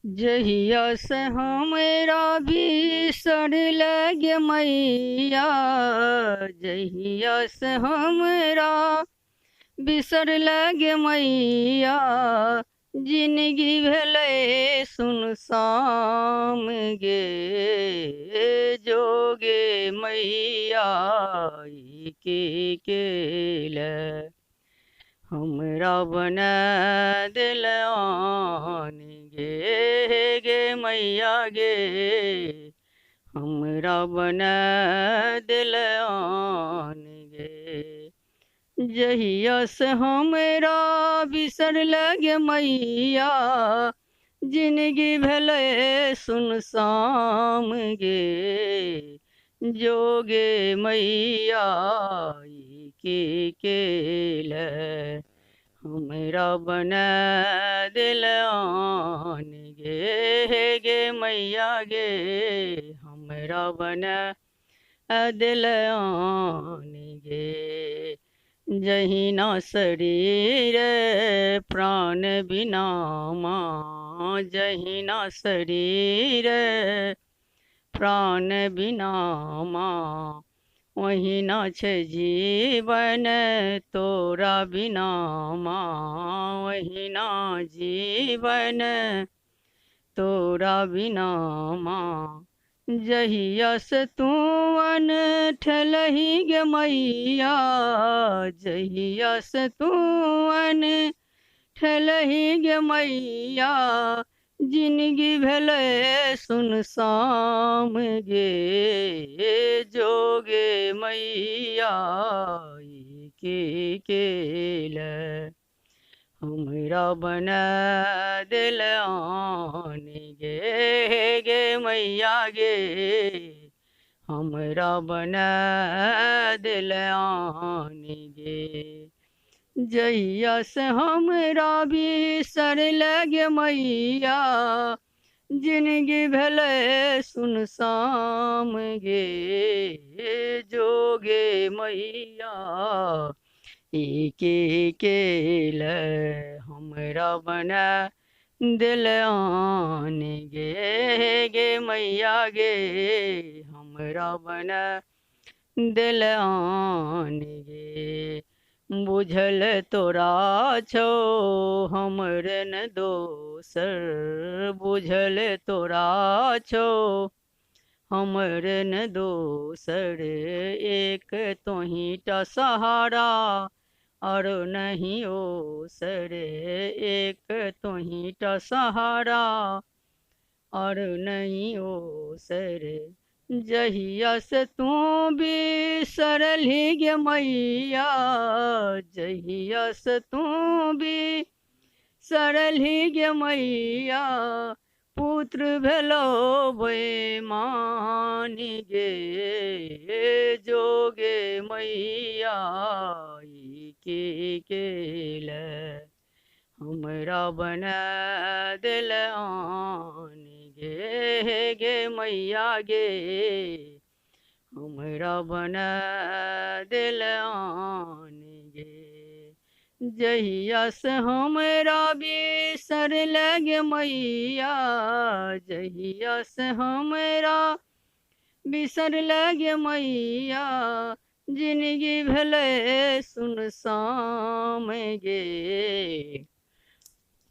जहिया से हमरा बिसर लगे मैया, जहिया से हमरा बिसर लगे मैया, जिंदगी भेलै सुनसान गे। जोगे मैया ई की केलै, हमरा बना दिल आन गे। गे मैया गे, हमरा बना दिल आन गे। जहिया से हमरा बिसर लगे मैया, जिंदगी भेलै सुनसान गे। जोगे मैया ई की केलै, हमरा बना दिल आन गे। गे मैया गे, हमरा बना दिल आन गे। जहिना शरीर प्राण बिना माँ, जहिना शरीर प्राण बिना माँ, ओहिना छै जीवन तोरा बिना माँ। ओहिना जीवन तोरा बिना माँ। जहिया से तू ठलही गे मैया, जहिया से तू ठलही गे मैया, जिंदगी भेलै सुनसान गे। जोगे मैया ई की केलै, हमरा बना दिल आन गे। गे मैया गे, हमरा बना दिल आन गे। जहिया से हमरा बिसर लगे मैया, जिंदगी भेलै सुनसान गे। जोगे मैया ई की केलै, हमरा बना दिल आन गे। गे मैया गे, हमरा बना दिल आन गे। बुझल तोरा छौ हमर न दोसर, बुझल तोरा छौ हमर न दोसर। एक तोही टा सहारा और नहीं ओसर, एक तोही टा सहारा और नहीं ओसर। जहिया से तू बिसरली गे मैया, जहिया से तू बिसरली गे मैया, पुत्र भेलो बेईमान गे। जोगे मैया ई की केलै, हमरा बना दिल आन गे। गे मैया गे, हमरा बना दिल आन गे। जहिया से हमरा बिसर लगे मैया, जहिया से हमरा बिसर लगे मैया, जिंदगी भेलै सुनसान गे।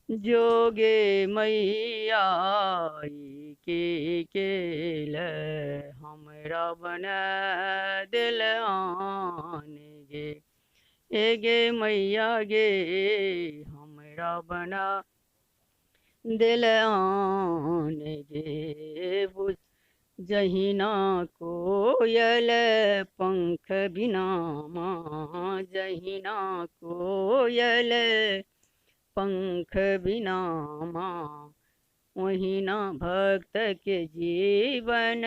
जोगे मैया ई की केलै, हमरा बना दिल आन गे। ए गे मैया गे, हमरा बना दिल आन गे। जहिना कोयल पंख बिना माँ, जहिना कोयल पंख बिना माँ, ओहिना भक्त के जीवन